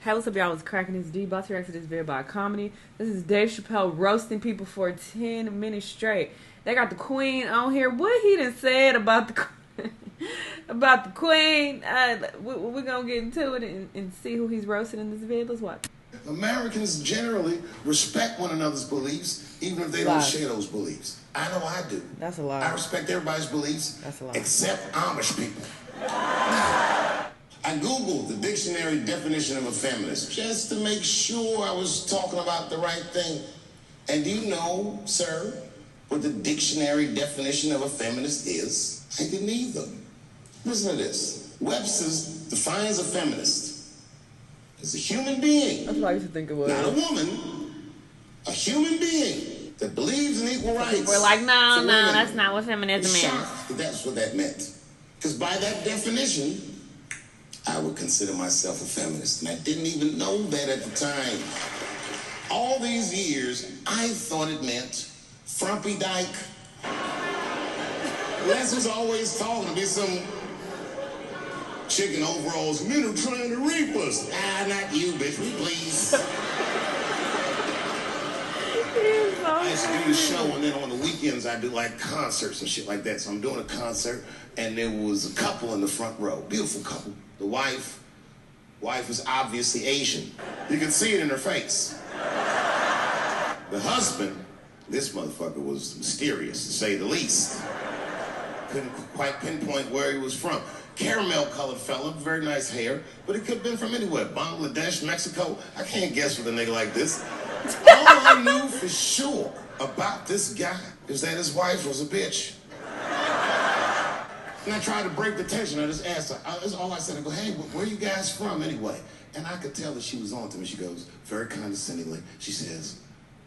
Hey, what's up, y'all? I was cracking this D. About to react to this video by comedy. This is Dave Chappelle roasting people for 10 minutes straight. They got the Queen on here. What he done said about the about the Queen? We're gonna get into it and see who he's roasting in this video. Let's watch. Americans generally respect one another's beliefs, even if they don't share those beliefs. I know I do. That's a lie. I respect everybody's beliefs, That's a lie. except Amish people. I Googled the dictionary definition of a feminist just to make sure I was talking about the right thing. And do you know, sir, what the dictionary definition of a feminist is? I didn't either. Listen to this. Webster's defines a feminist as a human being. That's what I used to think it was. Not a woman, a human being that believes in equal rights. We're like, no, that's not what feminism is. Shocked that's what that meant. Because by that definition, I would consider myself a feminist. And I didn't even know that at the time. All these years, I thought it meant frumpy dyke. Les was always talking to me some chick in overalls. Men are trying to rape us. Ah, not you, bitch. Please. I used to do the show, and then on the weekends I do like concerts and shit like that. So I'm doing a concert, and there was a couple in the front row, beautiful couple. The wife was obviously Asian. You could see it in her face. The husband, this motherfucker was mysterious, to say the least. Couldn't quite pinpoint where he was from. Caramel-colored fella, very nice hair, but he could have been from anywhere. Bangladesh, Mexico. I can't guess with a nigga like this. All I knew for sure about this guy is that his wife was a bitch. And I tried to break the tension. I just asked her. That's all I said. I go, hey, where are you guys from anyway? And I could tell that she was on to me. She goes, very condescendingly, she says,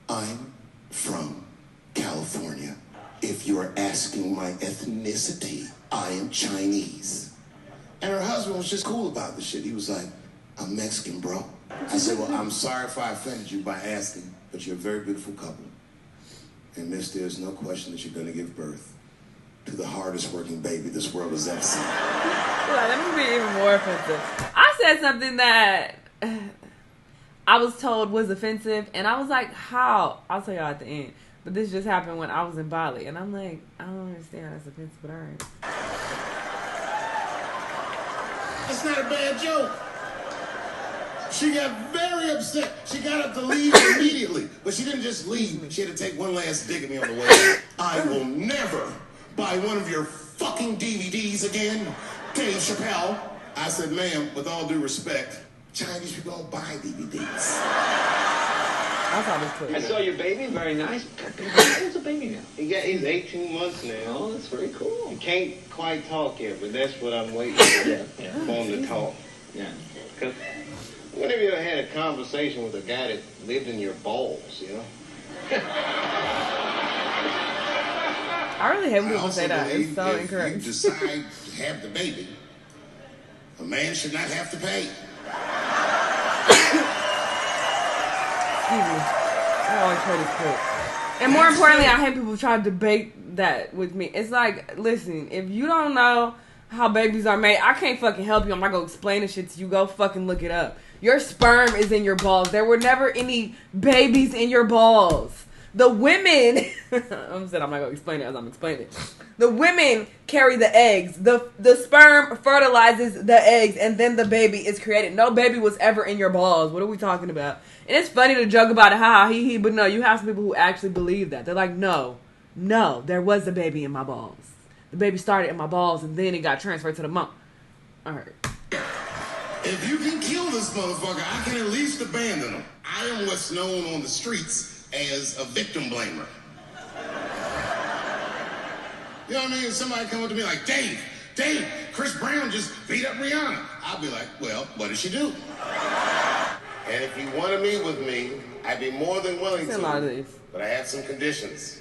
I'm from California. If you're asking my ethnicity, I am Chinese. And her husband was just cool about the shit. He was like, I'm Mexican, bro. I said, well, I'm sorry if I offended you by asking, but you're a very beautiful couple. And miss, there's no question that you're going to give birth to the hardest working baby this world has ever seen. Well, let me be even more offensive. I said something that I was told was offensive, and I was like, how? I'll tell y'all at the end. But this just happened when I was in Bali, and I'm like, I don't understand how that's offensive, but all right. It's not a bad joke. She got very upset. She got up to leave immediately. But she didn't just leave. She had to take one last dig at me on the way. I will never buy one of your fucking DVDs again, Dave Chappelle. I said, ma'am, with all due respect, Chinese people don't buy DVDs. I saw your baby, very nice. How old's the baby now? He's 18 months now. Oh, that's very cool. He can't quite talk yet, but that's what I'm waiting for, for him to talk. Yeah. Because whenever you ever had a conversation with a guy that lived in your balls, you know? I really hate when people say that. It's so incorrect. If you decide to have the baby, a man should not have to pay. Excuse me. I always heard this quote. And more importantly, I hate people try to debate that with me. It's like, listen, if you don't know how babies are made, I can't fucking help you. I'm not gonna explain this shit to you. Go fucking look it up. Your sperm is in your balls. There were never any babies in your balls. The women, I'm not gonna explain it as I'm explaining it. The women carry the eggs. The sperm fertilizes the eggs, and then the baby is created. No baby was ever in your balls. What are we talking about? And it's funny to joke about it, ha, he, but no, you have some people who actually believe that. They're like, no, there was a baby in my balls. The baby started in my balls, and then it got transferred to the mom. All right. If you can kill this motherfucker, I can at least abandon him. I am what's known on the streets as a victim blamer. You know what I mean? Somebody come up to me like, Dave, Chris Brown just beat up Rihanna. I'll be like, well, what did she do? And if you want to meet with me, I'd be more than willing to. But I have some conditions.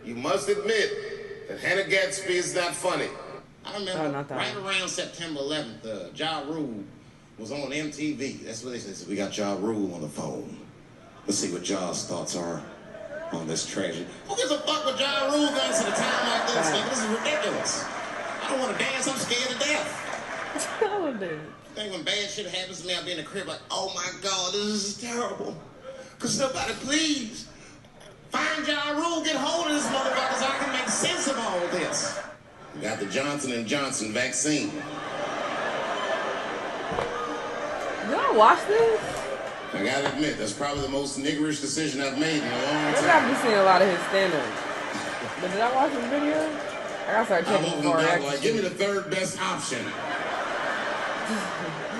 You must admit that Hannah Gadsby is not funny. I remember right around September 11th, Ja Rule was on MTV. That's what they said. So we got Ja Rule on the phone. Let's see what Ja's thoughts are on this tragedy. Who gives a fuck what Ja Rule does at a time like this? Nigga, this is ridiculous. I don't want to dance. I'm scared to death. Oh, dude. I think when bad shit happens to me, I'll be in the crib like, oh my God, this is terrible. Could somebody please find Ja Rule, get hold of this motherfucker so I can make sense of all this. We got the Johnson & Johnson vaccine. Y'all watch this? I gotta admit, that's probably the most niggerish decision I've made in a long I time. gotta be seeing a lot of his stand-ups. But did I watch his video? I gotta start I'm checking over for there it. like, give me the third best option.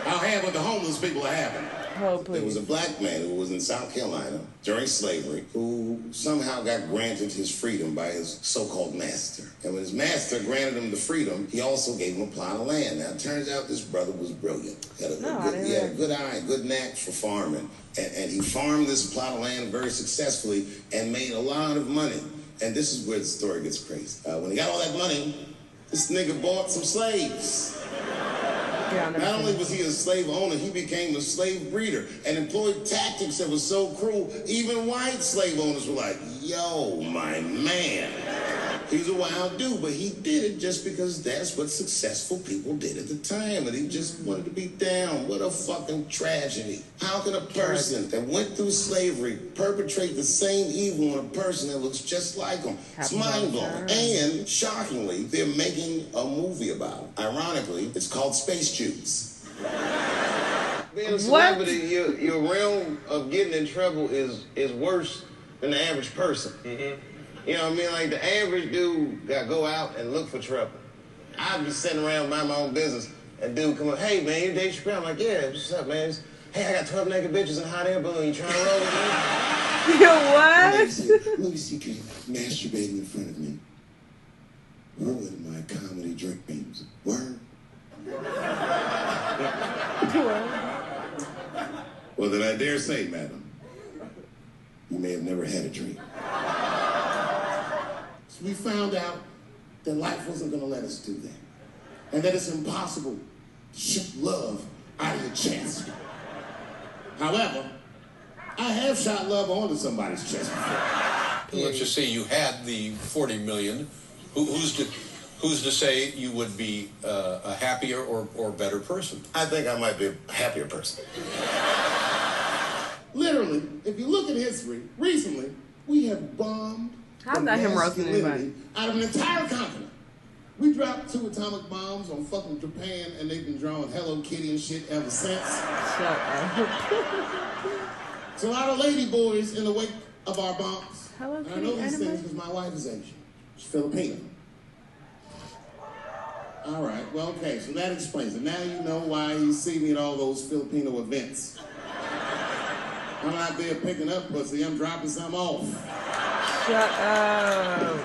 I'll have what the homeless people are having. Oh, There was a please. black man who was in South Carolina during slavery who somehow got granted his freedom by his so-called master. And when his master granted him the freedom, he also gave him a plot of land. Now, it turns out this brother was brilliant. He had a good eye, good knack for farming. And he farmed this plot of land very successfully and made a lot of money. And this is where the story gets crazy. When he got all that money, this nigga bought some slaves. Yeah, Not only was he a slave owner, he became a slave breeder and employed tactics that were so cruel, even white slave owners were like, yo, my man. He was a wild dude, but he did it just because that's what successful people did at the time, and he just wanted to be down. What a fucking tragedy. How can a person that went through slavery perpetrate the same evil on a person that looks just like him? It's mind-blowing. And, shockingly, they're making a movie about it. Ironically, it's called Space Juice. Being a celebrity, your realm of getting in trouble is worse than the average person. Mm-hmm. You know what I mean? Like, the average dude got to go out and look for trouble. I'd be sitting around mind my own business, and dude come up, hey, man, you Dave Chappelle? I'm like, yeah, what's up, man? Hey, I got 12 naked bitches in hot air balloon. You trying to roll with me? Yo, what? Louis C.K. masturbating in front of me. Ruined my comedy dreams. Word? Well, then I dare say, madam, you may have never had a dream. So we found out that life wasn't going to let us do that. And that it's impossible to shoot love out of your chest. However, I have shot love onto somebody's chest before. Let's just say you had the 40 million. Who's to say you would be a happier or better person? I think I might be a happier person. Literally, if you look at history, recently, we have bombed How's that him roasting anybody? out of an entire continent. We dropped 2 atomic bombs on fucking Japan, and they've been drawing Hello Kitty and shit ever since. Shut up. There's a lot of lady boys in the wake of our bombs. Hello And I Kitty know these anime? things because my wife is Asian. She's Filipino. All right, well, okay, so that explains it. Now you know why you see me at all those Filipino events. I'm out there picking up pussy, I'm dropping some off. Shut up.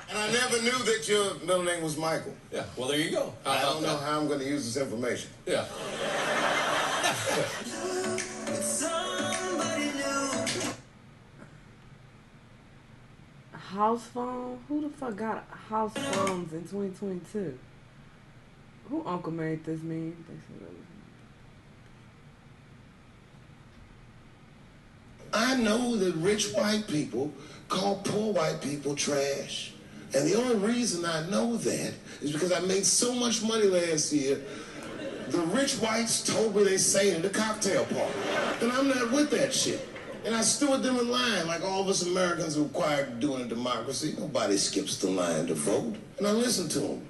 And I never knew that your middle name was Michael. Yeah, well, there you go. I don't know how I'm going to use this information. Yeah. House phone? Who the fuck got house phones in 2022? Who uncle made this meme? I know that rich white people call poor white people trash. And the only reason I know that is because I made so much money last year. The rich whites told me they say at the cocktail party. And I'm not with that shit. And I stood them in line like all of us Americans are required to do in a democracy. Nobody skips the line to vote. And I listened to them.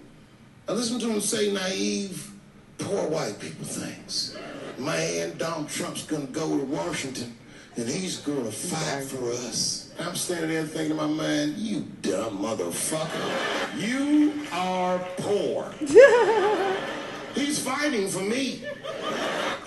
I listened to them say naive, poor white people things. Man, Donald Trump's gonna go to Washington and he's gonna fight for us. I'm standing there thinking in my mind, you dumb motherfucker. You are poor. He's fighting for me.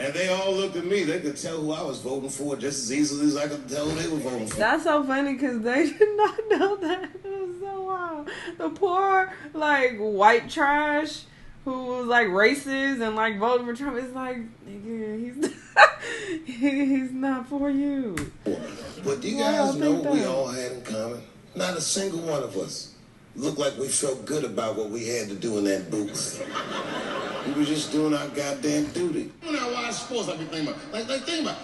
And they all looked at me. They could tell who I was voting for just as easily as I could tell who they were voting for. That's so funny because they did not know that. It was so wild. The poor, like, white trash who was, like, racist and, like, voting for Trump is like, nigga, he's not for you. But do you guys know what we all had in common? Not a single one of us looked like we felt good about what we had to do in that booth. We were just doing our goddamn duty. When I watch sports, I be thinking about, think about,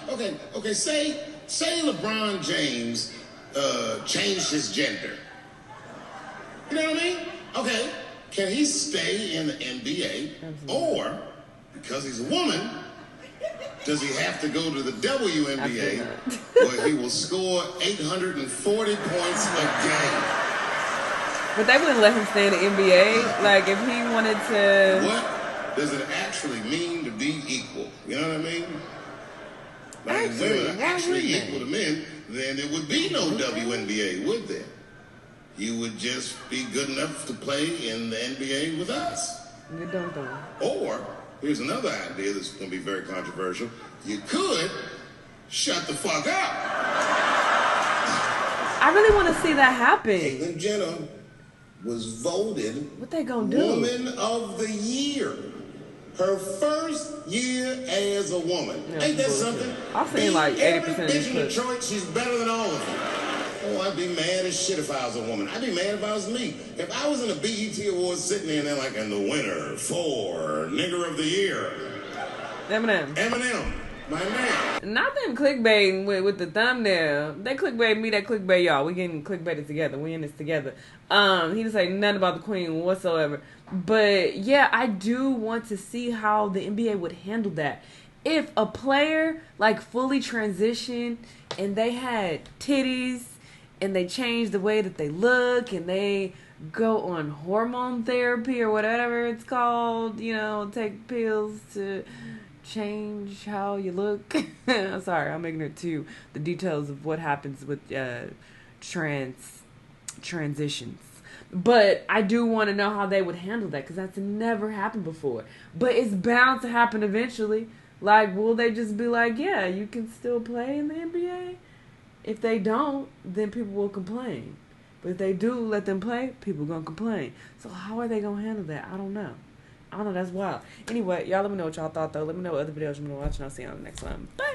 okay, say LeBron James changed his gender. You know what I mean? Okay, can he stay in the NBA? Or, because he's a woman, does he have to go to the WNBA where he will score 840 points a game? But they wouldn't let him stay in the NBA. Like, if he wanted to... What does it actually mean to be equal? You know what I mean? Like, if women are actually equal to men, then there would be no WNBA, would there? You would just be good enough to play in the NBA with us. Or, here's another idea that's going to be very controversial. You could shut the fuck up. I really want to see that happen. Caitlyn Jenner was voted what they gonna do? Woman of the Year. Her first year as a woman. Yeah, Ain't that something? I've seen like 80% of bitch these in clips. Detroit, she's better than all of them. Oh, I'd be mad as shit if I was a woman. I'd be mad if I was me. If I was in a BET Awards sitting there and they're like, and the winner for Nigger of the Year. Eminem. My man. Not them clickbaiting with the thumbnail. They clickbait me, that clickbait y'all. We getting clickbaited together. We in this together. He didn't say nothing about the queen whatsoever. But yeah, I do want to see how the NBA would handle that. If a player like fully transitioned and they had titties and they changed the way that they look and they go on hormone therapy or whatever it's called, you know, take pills to change how you look. Sorry, I'm ignorant to the details of what happens with transitions. But I do want to know how they would handle that because that's never happened before. But it's bound to happen eventually. Like, will they just be like, yeah, you can still play in the NBA? If they don't, then people will complain. But if they do let them play, people going to complain. So how are they going to handle that? I don't know. That's wild. Anyway, y'all let me know what y'all thought, though. Let me know what other videos you want to watch, and I'll see you on the next one. Bye.